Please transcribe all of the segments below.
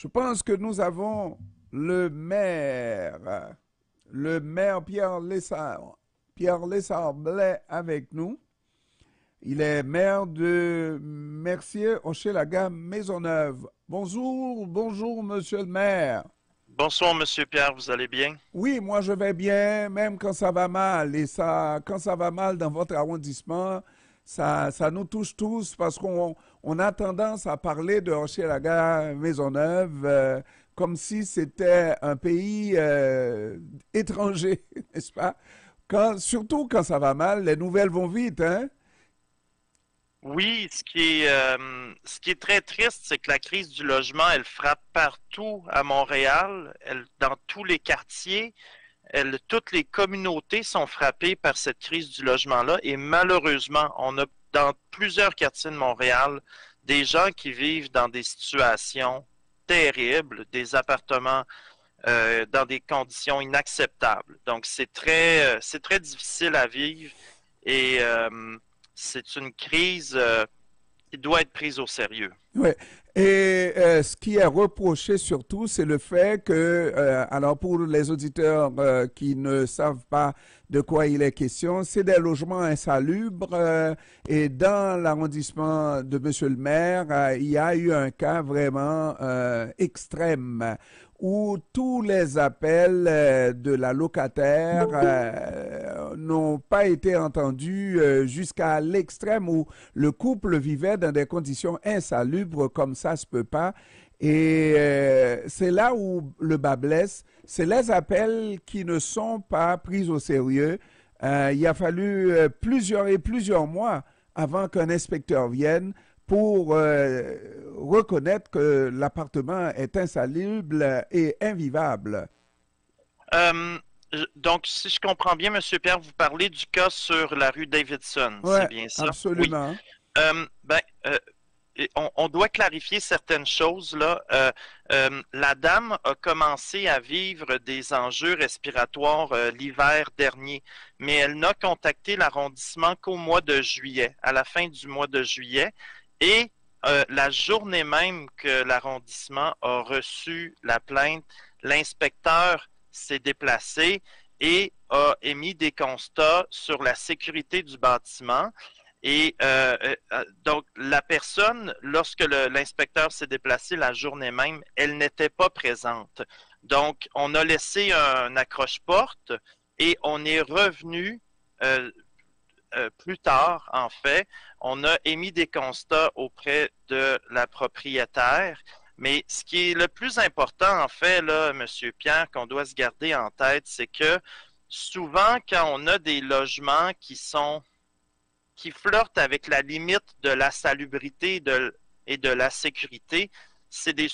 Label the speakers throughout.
Speaker 1: Je pense que nous avons le maire Pierre Lessard-Blais avec nous. Il est maire de Mercier-Hochelaga Maisonneuve. Bonjour, bonjour, monsieur le maire.
Speaker 2: Bonsoir, Monsieur Pierre, vous allez bien?
Speaker 1: Oui, moi je vais bien, même quand ça va mal. Et ça, quand ça va mal dans votre arrondissement, ça nous touche tous parce qu'on a tendance à parler de Hochelaga Maisonneuve comme si c'était un pays étranger, n'est-ce pas? Surtout quand ça va mal, les nouvelles vont vite, hein?
Speaker 2: Oui, ce qui est très triste, c'est que la crise du logement, elle frappe partout à Montréal, dans tous les quartiers. Toutes les communautés sont frappées par cette crise du logement-là et malheureusement, on a dans plusieurs quartiers de Montréal des gens qui vivent dans des situations terribles, des appartements dans des conditions inacceptables. Donc, c'est très difficile à vivre et c'est une crise qui doit être prise au sérieux.
Speaker 1: Oui. Et ce qui est reproché surtout, c'est le fait que, alors pour les auditeurs qui ne savent pas de quoi il est question, c'est des logements insalubres. Et dans l'arrondissement de Monsieur le maire, il y a eu un cas vraiment extrême où tous les appels de la locataire n'ont pas été entendus jusqu'à l'extrême où le couple vivait dans des conditions insalubres comme ça se peut pas. Et c'est là où le bas blesse. C'est les appels qui ne sont pas pris au sérieux. Il a fallu plusieurs mois avant qu'un inspecteur vienne pour reconnaître que l'appartement est insalubre et invivable.
Speaker 2: Euh, donc, si je comprends bien, Monsieur Pierre, vous parlez du cas sur la rue Davidson,
Speaker 1: Oui,
Speaker 2: c'est bien ça? Oui.
Speaker 1: absolument.
Speaker 2: Euh, ben, euh, et on doit clarifier certaines choses là. La dame a commencé à vivre des enjeux respiratoires l'hiver dernier, mais elle n'a contacté l'arrondissement qu'au mois de juillet, à la fin du mois de juillet, et la journée même que l'arrondissement a reçu la plainte, l'inspecteur s'est déplacé et a émis des constats sur la sécurité du bâtiment. Et donc, la personne, lorsque l'inspecteur s'est déplacé la journée même, elle n'était pas présente. Donc, on a laissé un accroche-porte et on est revenu euh, plus tard, en fait. On a émis des constats auprès de la propriétaire. Mais ce qui est le plus important, en fait, là, Monsieur Pierre, qu'on doit se garder en tête, c'est que souvent, quand on a des logements qui flirtent avec la limite de la salubrité et de la sécurité, c'est des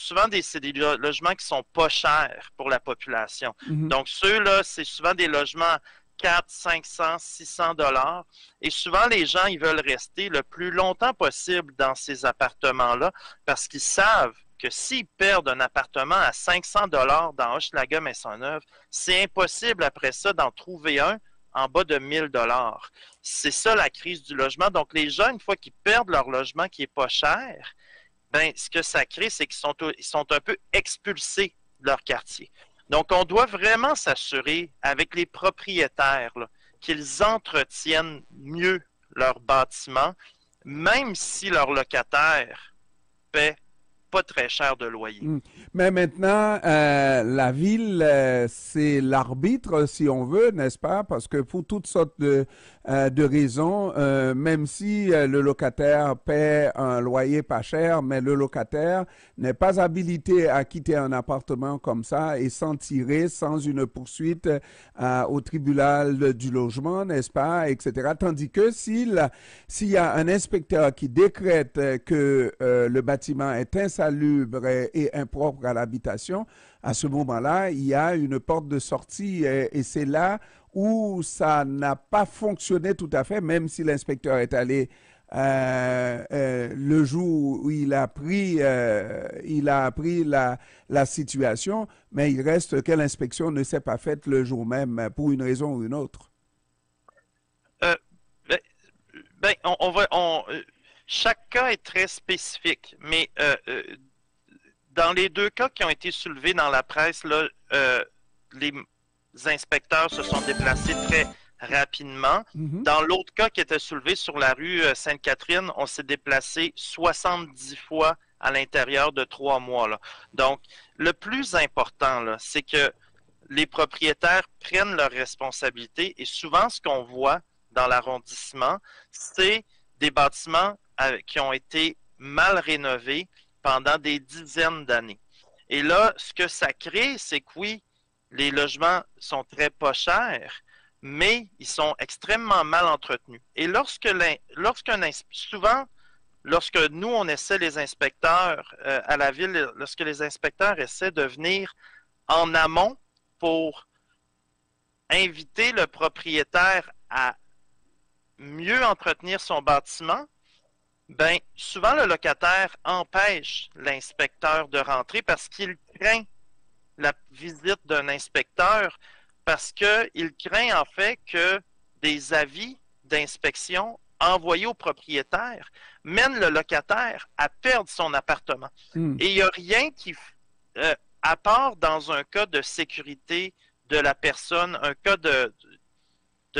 Speaker 2: logements qui sont pas chers pour la population.
Speaker 1: Mhm.
Speaker 2: Donc, ceux-là, c'est souvent des logements 4, 500, 600 dollars. Et souvent, les gens, ils veulent rester le plus longtemps possible dans ces appartements-là parce qu'ils savent que s'ils perdent un appartement à 500 dollars dans Hochelaga Maisonneuve, c'est impossible après ça d'en trouver un en bas de 1000 dollars. C'est ça la crise du logement. Donc, les gens, une fois qu'ils perdent leur logement qui est pas cher, ben, ce que ça crée, c'est ils sont un peu expulsés de leur quartier. Donc, on doit vraiment s'assurer avec les propriétaires là, qu'ils entretiennent mieux leur bâtiment, même si leur locataire paie pas très cher de loyer.
Speaker 1: Mm. Mais maintenant, la ville, c'est l'arbitre, si on veut, n'est-ce pas? Parce que pour toutes sortes de raisons, même si le locataire paie un loyer pas cher, mais le locataire n'est pas habilité à quitter un appartement comme ça et s'en tirer sans une poursuite au tribunal du logement, n'est-ce pas, etc. Tandis que s'il y a un inspecteur qui décrète que le bâtiment est insalubre et impropre à l'habitation, à ce moment-là, il y a une porte de sortie et c'est là où ça n'a pas fonctionné tout à fait, même si l'inspecteur est allé le jour où il a appris la situation, mais il reste que l'inspection ne s'est pas faite le jour même pour une raison ou une autre.
Speaker 2: Euh, ben, on va, chaque cas est très spécifique, mais dans les deux cas qui ont été soulevés dans la presse, là, les inspecteurs se sont déplacés très rapidement. Dans l'autre cas qui était soulevé sur la rue Sainte-Catherine, on s'est déplacé 70 fois à l'intérieur de 3 mois. Là. Donc, le plus important, là, c'est que les propriétaires prennent leurs responsabilités et souvent, ce qu'on voit dans l'arrondissement, c'est des bâtiments qui ont été mal rénovés pendant des dizaines d'années. Et là, ce que ça crée, c'est que oui, les logements sont très pas chers, mais ils sont extrêmement mal entretenus. Et souvent, lorsque nous, on essaie les inspecteurs à la ville, lorsque les inspecteurs essaient de venir en amont pour inviter le propriétaire à mieux entretenir son bâtiment, ben souvent le locataire empêche l'inspecteur de rentrer parce qu'il craint la visite d'un inspecteur parce qu'il craint en fait que des avis d'inspection envoyés au propriétaire mènent le locataire à perdre son appartement. Et il n'y a rien qui, à part dans un cas de sécurité de la personne, un cas de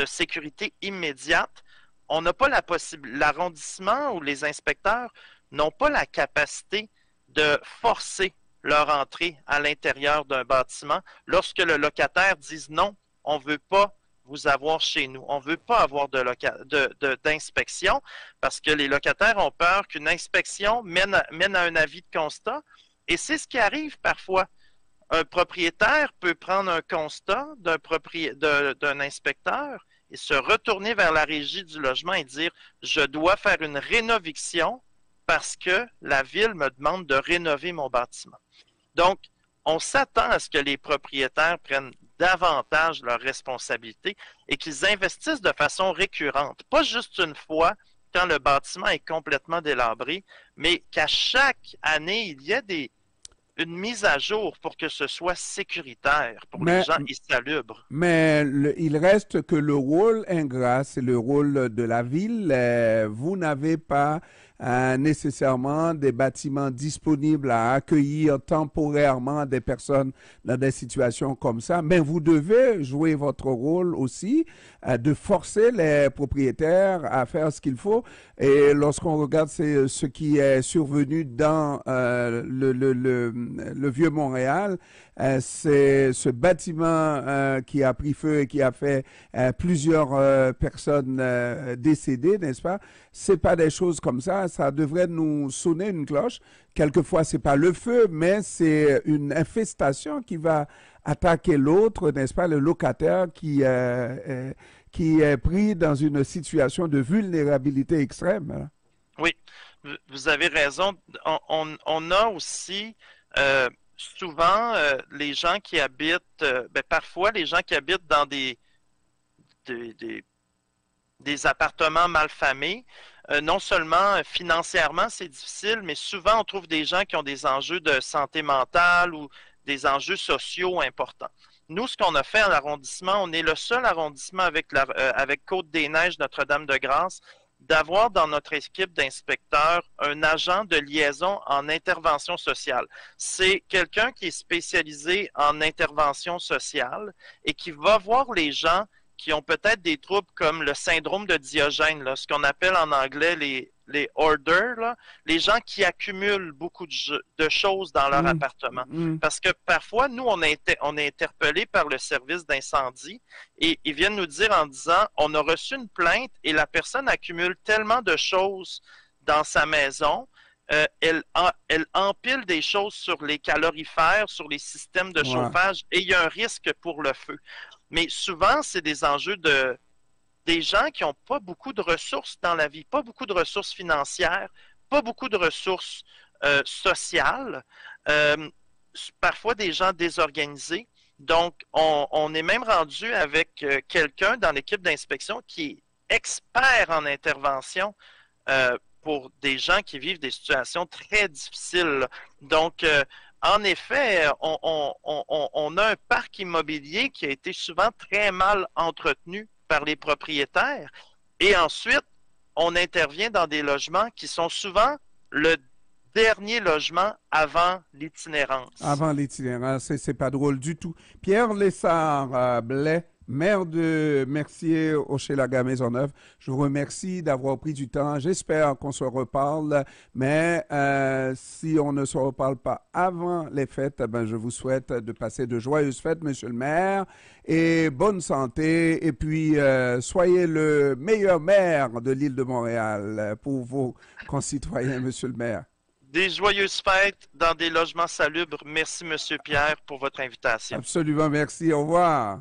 Speaker 2: sécurité immédiate, on n'a pas la possibilité, l'arrondissement ou les inspecteurs n'ont pas la capacité de forcer leur entrée à l'intérieur d'un bâtiment lorsque le locataire dit non, on ne veut pas vous avoir chez nous, on ne veut pas avoir d'inspection parce que les locataires ont peur qu'une inspection mène à un avis de constat et c'est ce qui arrive parfois. Un propriétaire peut prendre un constat d'un inspecteur et se retourner vers la régie du logement et dire « Je dois faire une rénoviction parce que la ville me demande de rénover mon bâtiment. » Donc, on s'attend à ce que les propriétaires prennent davantage leurs responsabilités et qu'ils investissent de façon récurrente. Pas juste une fois quand le bâtiment est complètement délabré, mais qu'à chaque année, il y ait une mise à jour pour que ce soit sécuritaire pour les gens et salubre.
Speaker 1: Mais il reste que le rôle ingrat, c'est le rôle de la ville. Vous n'avez pas nécessairement des bâtiments disponibles à accueillir temporairement des personnes dans des situations comme ça, mais vous devez jouer votre rôle aussi de forcer les propriétaires à faire ce qu'il faut. Et lorsqu'on regarde ce qui est survenu dans le Vieux-Montréal, c'est ce bâtiment qui a pris feu et qui a fait plusieurs personnes décédées, n'est-ce pas? C'est pas des choses comme ça. Ça devrait nous sonner une cloche. Quelquefois, c'est pas le feu, mais c'est une infestation qui va attaquer l'autre, n'est-ce pas? Le locataire qui est pris dans une situation de vulnérabilité extrême.
Speaker 2: Oui, vous avez raison. On a aussi souvent les gens qui habitent, parfois les gens qui habitent dans des appartements malfamés, non seulement financièrement c'est difficile, mais souvent on trouve des gens qui ont des enjeux de santé mentale ou des enjeux sociaux importants. Nous, ce qu'on a fait en arrondissement, on est le seul arrondissement avec Côte-des-Neiges, Notre-Dame-de-Grâce, d'avoir dans notre équipe d'inspecteurs un agent de liaison en intervention sociale. C'est quelqu'un qui est spécialisé en intervention sociale et qui va voir les gens qui ont peut-être des troubles comme le syndrome de Diogène, là, ce qu'on appelle en anglais les hoarders, là, les gens qui accumulent beaucoup de choses dans leur appartement. Parce que parfois, nous, on est interpellés par le service d'incendie et ils viennent nous dire en disant, on a reçu une plainte et la personne accumule tellement de choses dans sa maison, elle empile des choses sur les calorifères, sur les systèmes de chauffage et il y a un risque pour le feu. Mais souvent, c'est des enjeux des gens qui n'ont pas beaucoup de ressources dans la vie, pas beaucoup de ressources financières, pas beaucoup de ressources sociales, parfois des gens désorganisés. Donc, on est même rendu avec quelqu'un dans l'équipe d'inspection qui est expert en intervention pour des gens qui vivent des situations très difficiles. Donc, en effet, on a un parc immobilier qui a été souvent très mal entretenu par les propriétaires. Et ensuite, on intervient dans des logements qui sont souvent le dernier logement avant l'itinérance.
Speaker 1: Avant l'itinérance, c'est pas drôle du tout. Pierre Lessard Blais, maire de Mercier Hochelaga Maisonneuve, je vous remercie d'avoir pris du temps. J'espère qu'on se reparle, mais si on ne se reparle pas avant les fêtes, ben, je vous souhaite de passer de joyeuses fêtes, monsieur le maire, et bonne santé. Et puis, soyez le meilleur maire de l'île de Montréal pour vos concitoyens, monsieur le maire.
Speaker 2: Des joyeuses fêtes dans des logements salubres. Merci, Monsieur Pierre, pour votre invitation.
Speaker 1: Absolument, merci. Au revoir.